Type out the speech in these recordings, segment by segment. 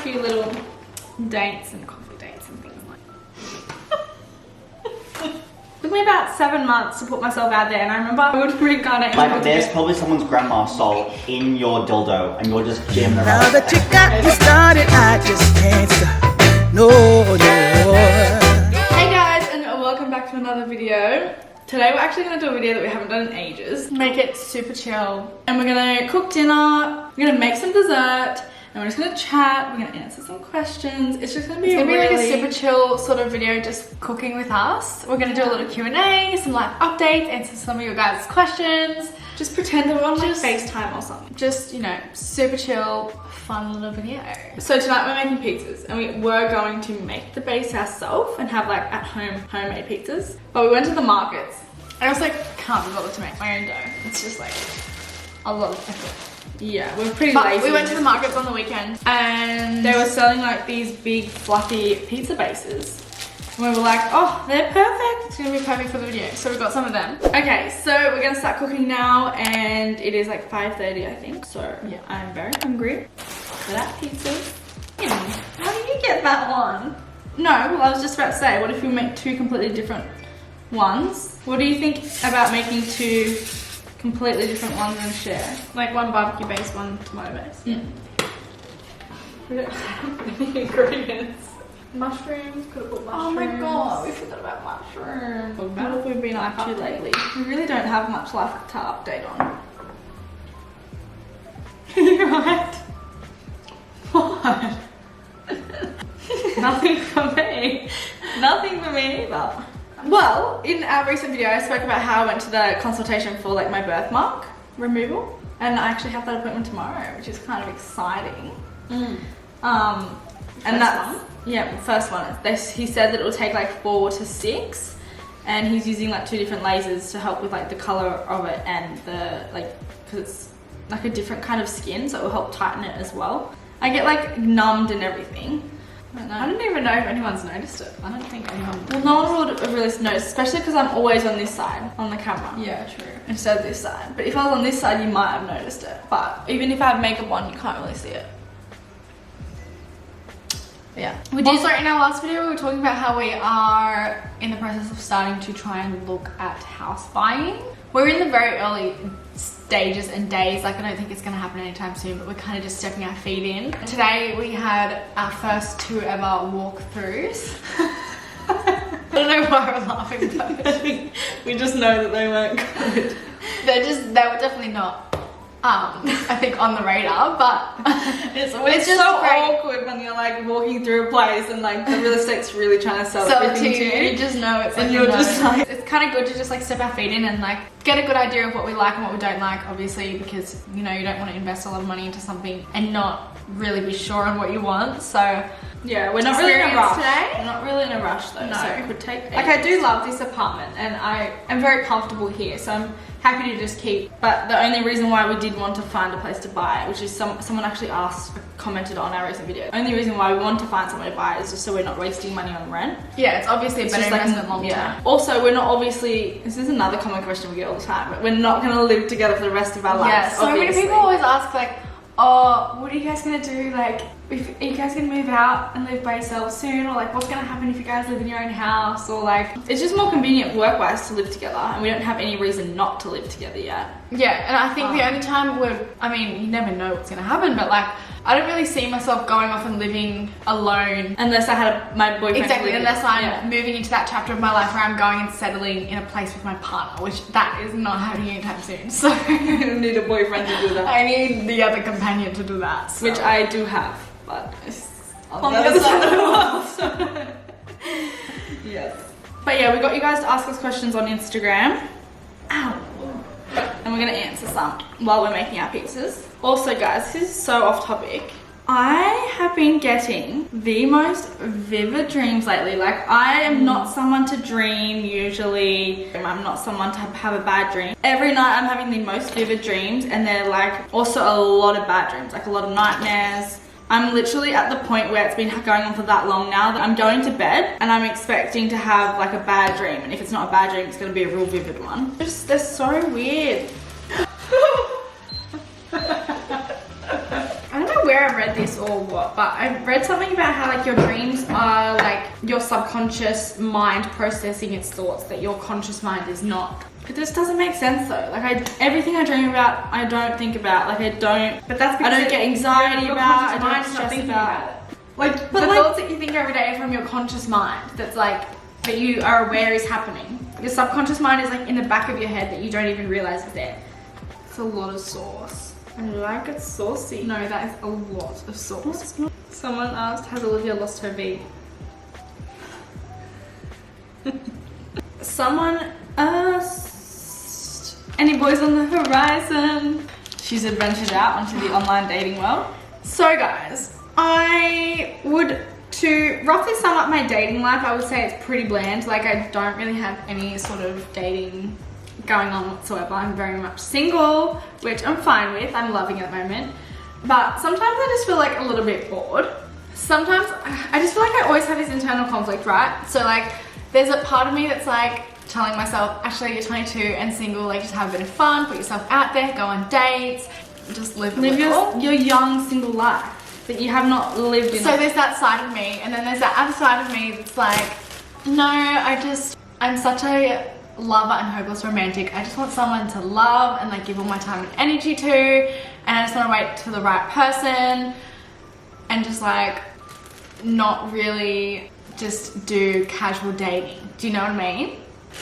few little dates and coffee dates and things like that. Took me about 7 months to put myself out there, and I remember I would reincarnate. Like, there's probably someone's grandma's soul in your dildo, and you're just jamming around. Now that you got me started, I just can't stop. No, no. Hey guys, and welcome back to another video. Today we're actually going to do a video that we haven't done in ages. Make it super chill. And we're going to cook dinner, we're going to make some dessert, and we're just going to chat, we're going to answer some questions. It's just going to be like a super chill sort of video, just cooking with us. We're going to do a little Q&A, some life updates, answer some of your guys' questions. Just pretend that we're on like FaceTime or something. Just, you know, super chill, fun little video. So tonight we're making pizzas, and we were going to make the base ourselves and have like at home homemade pizzas. But we went to the markets. I was like, can't be bothered to make my own dough. It's just like a lot of effort. Yeah, we're pretty lazy. We went to the markets on the weekend and they were selling like these big fluffy pizza bases. And we were like, oh, they're perfect. It's gonna be perfect for the video. So we got some of them. Okay, so we're gonna start cooking now, and it is like 5:30, I think. So yeah, I'm very hungry for that pizza. How do you get that one? No, well, I was just about to say, what if we make two completely different ones? What do you think about making two completely different ones and share? Like one barbecue base, one tomato base. Yeah. We don't have any ingredients. Mushrooms, could have put mushrooms. Oh my god, we forgot about mushrooms. What have we been up to lately? We really don't have much life to update on. You're right. What? Nothing for me. Nothing for me either. Well, in our recent video, I spoke about how I went to the consultation for like my birthmark removal, and I actually have that appointment tomorrow, which is kind of exciting. And that's yeah, first one. He said that it will take like 4 to 6, and he's using like 2 different lasers to help with like the color of it and the like, because it's like a different kind of skin, so it will help tighten it as well. I get like numbed and everything. I don't even know if anyone's noticed it. I don't think anyone. Well, no one would have really noticed, especially because I'm always on this side on the camera. Yeah, true. Instead of this side. But if I was on this side, you might have noticed it. But even if I have makeup on, you can't really see it. Yeah. We did. Also, in our last video, we were talking about how we are in the process of starting to try and look at house buying. We're in the very early stages and days. Like, I don't think it's going to happen anytime soon, but we're kind of just stepping our feet in. Today, we had our first 2 ever walkthroughs. I don't know why we're laughing, but I think we just know that they weren't good. They were definitely not. I think on the radar, but it's just so awkward when you're like walking through a place and like the real estate's really trying to sell everything to you. You just know it's like, and you're just like, it's kind of good to just like step our feet in and like get a good idea of what we like and what we don't like, obviously, because you know you don't want to invest a lot of money into something and not really be sure on what you want. So yeah, we're not really in a rush today. We're not really in a rush though, so it could take ages. Like, I do love this apartment and I am very comfortable here, so I'm happy to just keep. But the only reason why we did want to find a place to buy it, which is someone actually commented on our recent video. The only reason why we want to find somewhere to buy it is just so we're not wasting money on rent. Yeah, it's obviously a better investment long term. Also, we're not obviously, this is another common question we get all the time, but we're not going to live together for the rest of our lives. Yeah, so many people always ask like, oh, what are you guys gonna do? Like, are you guys gonna move out and live by yourselves soon? Or like, what's gonna happen if you guys live in your own house? Or like, it's just more convenient work-wise to live together, and we don't have any reason not to live together yet. Yeah, and I think the only time I mean, you never know what's gonna happen, but like, I don't really see myself going off and living alone unless I had my boyfriend. Exactly, unless I'm moving into that chapter of my life where I'm going and settling in a place with my partner, which that is not happening anytime soon. So I need a boyfriend to do that. I need the other companion to do that, so. Which I do have, but it's on the other side of the world. Yes. But yeah, we got you guys to ask us questions on Instagram. Ow. And we're gonna answer some while we're making our pizzas. Also guys, this is so off topic. I have been getting the most vivid dreams lately. Like, I am not someone to dream usually. I'm not someone to have a bad dream. Every night I'm having the most vivid dreams, and they're like also a lot of bad dreams, like a lot of nightmares. I'm literally at the point where it's been going on for that long now that I'm going to bed and I'm expecting to have like a bad dream, and if it's not a bad dream, it's going to be a real vivid one. They're so weird. I don't know where where I read this or what, but I read something about how like your dreams are like your subconscious mind processing its thoughts, that your conscious mind is not. But this doesn't make sense though. Like everything I dream about, I don't think about. Like I don't. But that's because I don't get anxiety about. I don't stress about it. Like the thoughts that you think every day are from your conscious mind. That's like that you are aware is happening. Your subconscious mind is like in the back of your head that you don't even realize is there. It's a lot of sauce. I like it saucy. No, that is a lot of sauce. Someone asked, has Olivia lost her V? Someone asked, any boys on the horizon? She's adventured out onto the online dating world. So guys, to roughly sum up my dating life, I would say it's pretty bland. Like I don't really have any sort of dating going on whatsoever. I'm very much single, which I'm fine with. I'm loving it at the moment. But sometimes I just feel like a little bit bored. Sometimes I just feel like I always have this internal conflict, right? So like there's a part of me that's like telling myself, actually you're 22 and single, like just have a bit of fun, put yourself out there, go on dates, just live your young single life that you have not lived in. So there's that side of me, and then there's that other side of me that's like, no, I'm such a lover and hopeless romantic. I just want someone to love and like give all my time and energy to, and I just want to wait for the right person and just like not really just do casual dating. Do you know what I mean?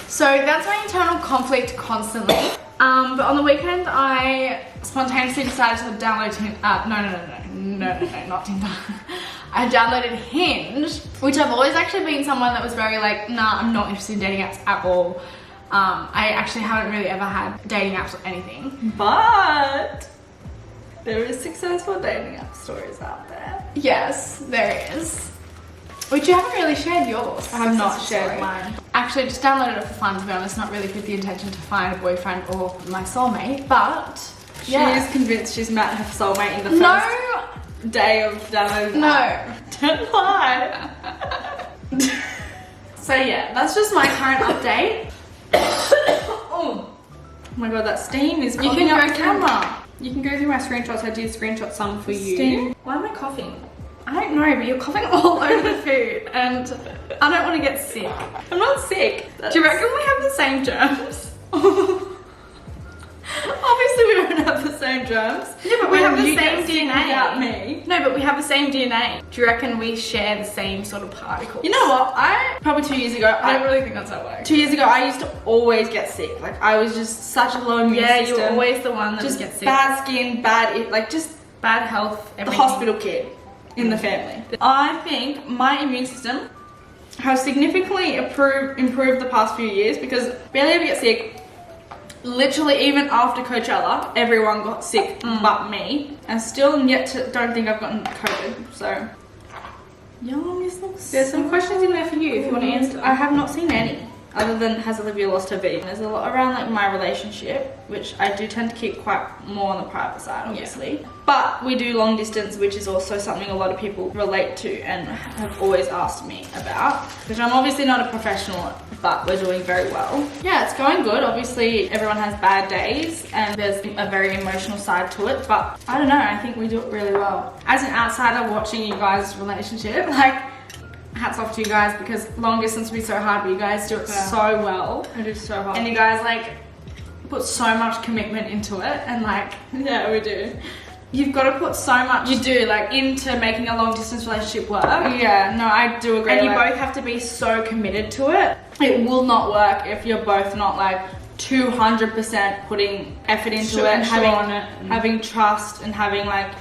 So that's my internal conflict constantly. But on the weekend I spontaneously decided to download no, not Tinder. I downloaded Hinge, which I've always actually been someone that was very like, nah, I'm not interested in dating apps at all. I actually haven't really ever had dating apps or anything. But there is successful dating app stories out there. Yes, there is. Which you haven't really shared yours. I have not shared mine. Actually, just downloaded it for fun, to be honest, not really with the intention to find a boyfriend or my soulmate, but she is convinced she's met her soulmate in the first day of downloading. No, don't lie. So yeah, that's just my current update. Oh my god, that steam is clogging up the camera. You can go through my screenshots. I did screenshot some for you. Steam. Why am I coughing? I don't know, but you're coughing all over the food and I don't want to get sick. I'm not sick. Do you reckon we have the same germs? Obviously we don't have the same germs. Yeah, but we have the same DNA. Without me. No, but we have the same DNA. Do you reckon we share the same sort of particles? You know what? Probably 2 years ago, I don't really think that's how it works. 2 years ago, I used to always get sick. Like I was just such a low immune system. Yeah, you were always the one that just gets sick. Bad skin, just bad health, everything. The hospital kid in the family. I think my immune system has significantly improved the past few years because barely ever get sick. Literally even after Coachella, everyone got sick but me. And still don't think I've gotten COVID, so. Yum, this looks There's some questions in there for you if you want to answer. I have not seen any. Other than has Olivia lost her V? There's a lot around like my relationship, which I do tend to keep quite more on the private side, obviously. Yeah. But we do long distance, which is also something a lot of people relate to and have always asked me about. Which I'm obviously not a professional, but we're doing very well. Yeah, it's going good. Obviously, everyone has bad days and there's a very emotional side to it, but I don't know, I think we do it really well. As an outsider watching you guys' relationship, like, hats off to you guys because long distance will be so hard, but you guys do it so well. I do so hard. And you guys like put so much commitment into it and like, yeah, we do. You've got to put so much into making a long distance relationship work. Yeah, no, I do agree. And you both have to be so committed to it. It will not work if you're both not like 200% putting effort into it, having trust and having like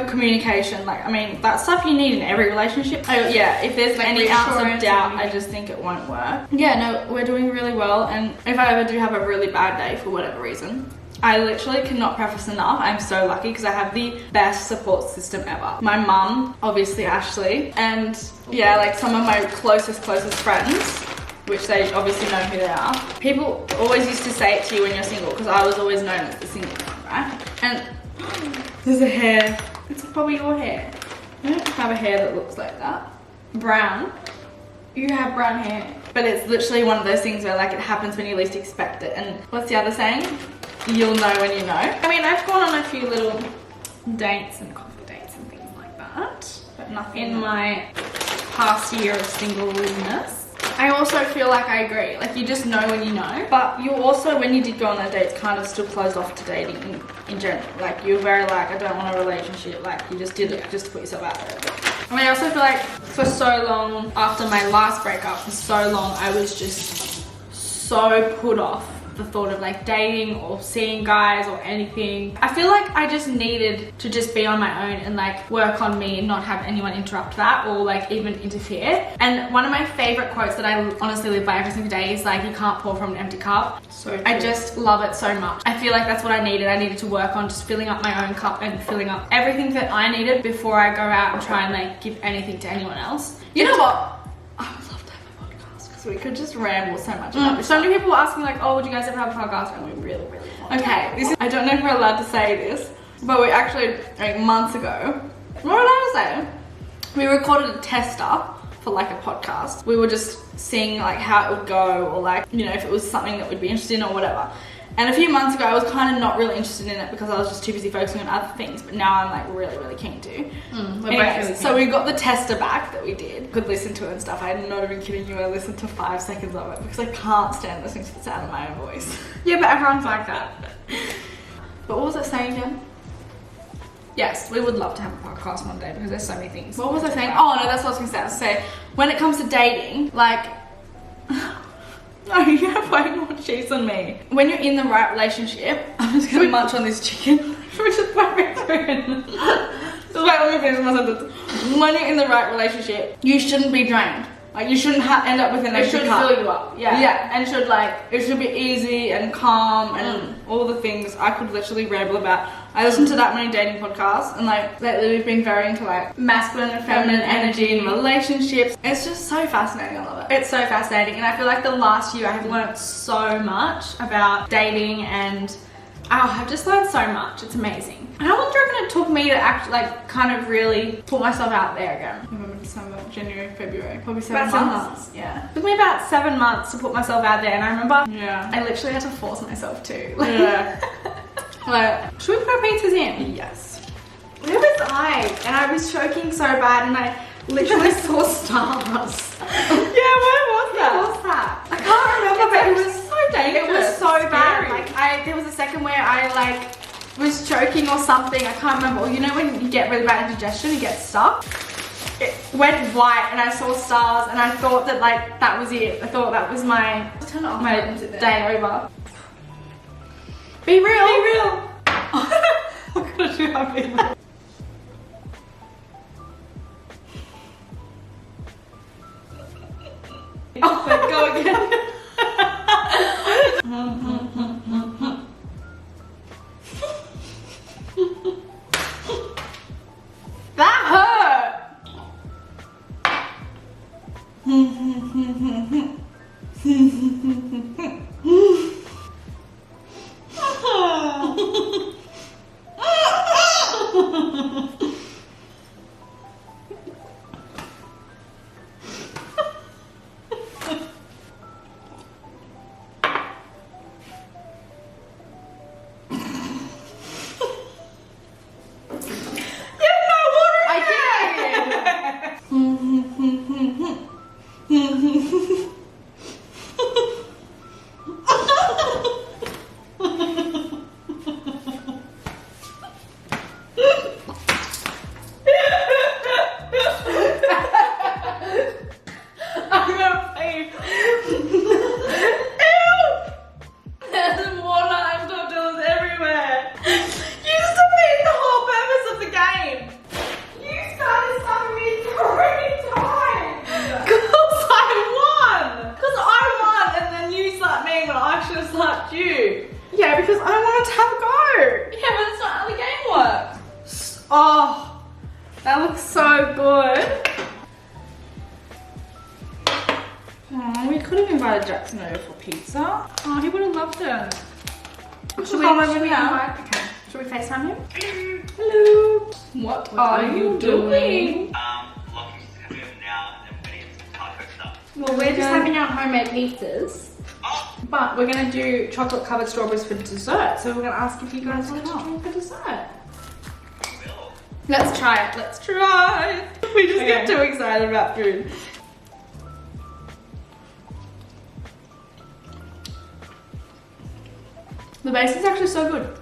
communication. Like, I mean, that stuff you need in every relationship. Oh yeah, if there's like any ounce of doubt, I just think it won't work. Yeah, no, we're doing really well, and if I ever do have a really bad day for whatever reason, I literally cannot preface enough, I'm so lucky because I have the best support system ever. My mum, obviously Ashley, and yeah, like some of my closest friends, which they obviously know who they are. People always used to say it to you when you're single because I was always known as the single one, right? And there's a hair. It's probably your hair. I don't have a hair that looks like that. Brown. You have brown hair. But it's literally one of those things where like it happens when you least expect it. And what's the other saying? You'll know when you know. I mean, I've gone on a few little dates and coffee dates and things like that. But nothing in my past year of singleness. I also feel like I agree. Like, you just know when you know. But you also, when you did go on that dates, kind of still closed off to dating in general. Like, you were very like, I don't want a relationship. Like, you just did it just to put yourself out there. But, I mean, I also feel like for so long, after my last breakup, for so long, I was just so put off the thought of like dating or seeing guys or anything. I feel like I just needed to just be on my own and like work on me and not have anyone interrupt that or like even interfere. And one of my favorite quotes that I honestly live by every single day is like, you can't pour from an empty cup. So I just love it so much. I feel like that's what I needed. I needed to work on just filling up my own cup and filling up everything that I needed before I go out and try and like give anything to anyone else. You know what? We could just ramble so much about this. So many people were asking like, oh, would you guys ever have a podcast? And we really want to. I don't know if we're allowed to say this, but we actually, like months ago, we're allowed to say, we recorded a tester for like a podcast. We were just seeing like how it would go or like, you know, if it was something that we'd be interested in or whatever. And a few months ago, I was kind of not really interested in it because I was just too busy focusing on other things. But now I'm like really, really keen to. Anyways, so we got the tester back that we did. Could listen to it and stuff. I'm not even kidding you. I listened to 5 seconds of it because I can't stand listening to the sound of my own voice. Yeah, but everyone's like that. But what was I saying again? Yes, we would love to have a podcast one day because there's so many things. What was I saying? Oh no, that's what I was going to say. When it comes to dating, like... No, you have way more cheese than me. When you're in the right relationship, I'm just gonna munch on this chicken. Which is my favorite. Just wait, let me finish my sentence. When you're in the right relationship, you shouldn't be drained. Like, you shouldn't end up with an empty cup. It should fill you up. Yeah. Yeah, and it should be easy and calm and all the things I could literally ramble about. I listen to that many dating podcasts and like lately we've been very into like masculine and feminine energy in relationships. It's just so fascinating. I love it. It's so fascinating, and I feel like the last year I have learned so much about dating and I've just learned so much. It's amazing. How long do you reckon it took me to actually like kind of really put myself out there again? November, December, January, February, probably 7 months. Yeah. It took me about 7 months to put myself out there, and I remember I literally had to force myself to. Like, should we put our pizzas in? Yes. Where was I? And I was choking so bad and I literally saw stars. Yeah, where was that? Where was that? I can't remember, but it was so dangerous. It was so bad. Like, there was a second where I like was choking or something. I can't remember. You know when you get really bad indigestion, you get stuck? It went white and I saw stars and I thought that like that was it. I thought that was my day over. Be real. Be real. I'm gonna do that. Be real. Oh, go again. That hurt. Yeah, because I wanted to have a go. Yeah, but that's not how the game works. Oh, that looks so good. Oh, we could have invited Jackson over for pizza. Oh, he would have loved it. Should we FaceTime him? Hello. What are you doing? Locking's just coming over now and then we're getting some taco stuff. Well, we're just having our homemade pizzas. But we're going to do chocolate covered strawberries for dessert. So we're going to ask if you guys want to join for dessert. Let's try it. Let's try it. We just get too excited about food. The base is actually so good.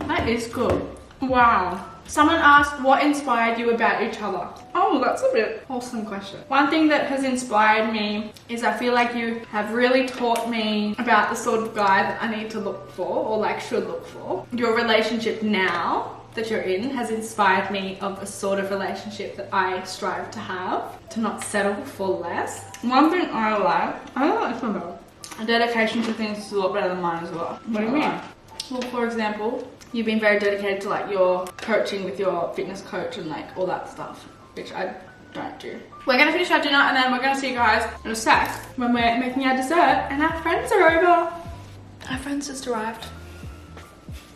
That is good. Wow. Someone asked what inspired you about each other. Oh, that's a bit awesome question. One thing that has inspired me is I feel like you have really taught me about the sort of guy that I need to look for, or like should look for. Your relationship now that you're in has inspired me of a sort of relationship that I strive to have, to not settle for less. One thing I like this one better. A dedication to things is a lot better than mine as well. What do you mean? Well, for example, you've been very dedicated to like your coaching with your fitness coach and like all that stuff, which I don't do. We're gonna finish our dinner and then we're gonna see you guys in a sec when we're making our dessert and our friends are over. Our friends just arrived.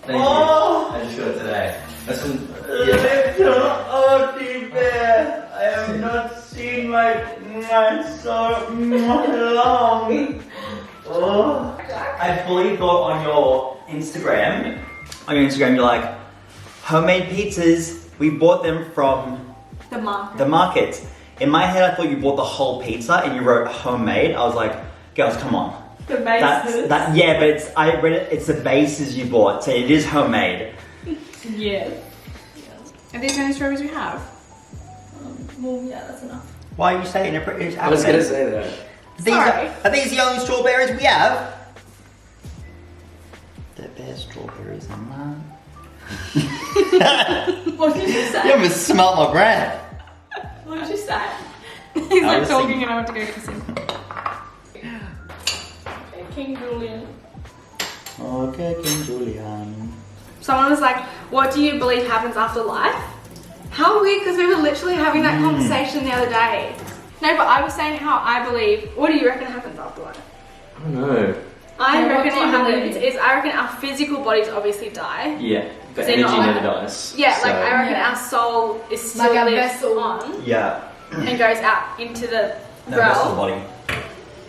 Thank you. I just got it today. That's some. Oh, dear bear. I have not seen my so long. Oh. I fully thought on your Instagram, you're like, homemade pizzas, we bought them from The market. the market. In my head, I thought you bought the whole pizza and you wrote homemade. I was like, girls, come on. The bases. Yeah, but I read it, it's the bases you bought, so it is homemade. Yeah. Are these the only strawberries we have? Well, yeah, that's enough. Why are you saying it? I was gonna say that. Are these the only strawberries we have? The best strawberries in that. What did you say? You haven't smelt my breath. What did you say? He's like was talking thinking- and I want to go kiss him. Okay, King Julian. Okay, King Julian. Someone was like, what do you believe happens after life? How weird, because we were literally having that conversation the other day. No, but I was saying how I believe. What do you reckon happens after life? I don't know. I Yeah, reckon what what do you happens believe? is I reckon our physical bodies obviously die. Yeah, but They're energy not never like- dies. Yeah, so. like I reckon Yeah. our soul is still Like our lives vessel. on Yeah. and goes out into the No, vessel realm, body.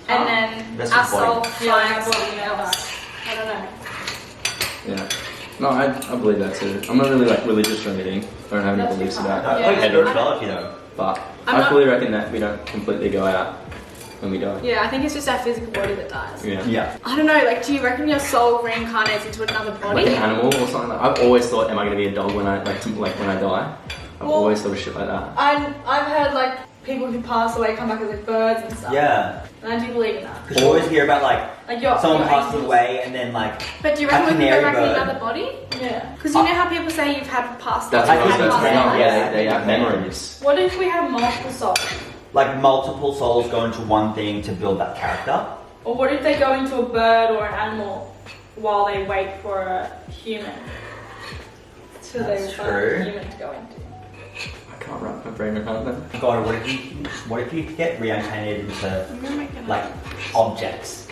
and then Vessel's our soul body. flies something else. I don't know. Yeah. No, I believe that too. I'm not really like religious or anything. I don't have any That's beliefs fine. about I Yeah. like spirituality though. but I'm I not- fully reckon that we don't completely go out when we die. Yeah, I think it's just our physical body that dies. Yeah. Yeah. I don't know, like, do you reckon your soul reincarnates into another Like body? an animal or something like I've always thought, am I gonna be a dog when I when I die? I've Well, always thought of shit like that. I've heard like people who pass away come back as like birds and stuff. Yeah. And I do believe in that. Because you always hear about like Like someone your passes angels. away and then like But do you a reckon we can canary go back in bird. another body? Yeah. Because you know how people say you've had past That's I what I was think about to that's bring up. right. Yeah, they have memories. What if we have multiple souls? like multiple souls go into one thing to build that character. Or what if they go into a bird or an animal while they wait for a human? So they That's find true. a human to go into. I can't wrap my brain around that. God, what if you get reincarnated into I'm gonna make it like objects,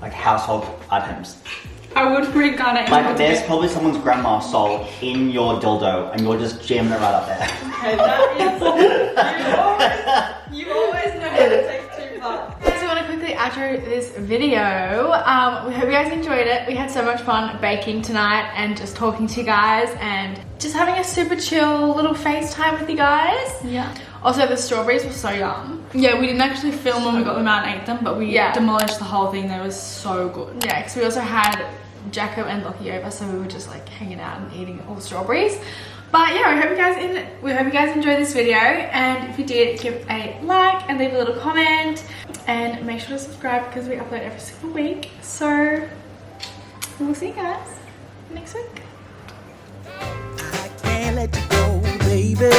like household items? I would reincarnate. Like there's probably someone's grandma's soul in your dildo and you're just jamming it right up there. Okay, that is. You always know how to take too far. So we want to quickly outro this video. We hope you guys enjoyed it. We had so much fun baking tonight and just talking to you guys and just having a super chill little FaceTime with you guys. Yeah. Also, the strawberries were so yum. Yeah, we didn't actually film when we got them out and ate them, but we demolished the whole thing. They were so good. Yeah, because we also had Jacko and Lockie over, so we were just like hanging out and eating all the strawberries. But yeah, we hope you guys enjoyed this video, and if you did, give a like and leave a little comment, and make sure to subscribe because we upload every single week. So we'll see you guys next week. I can't let you go, baby.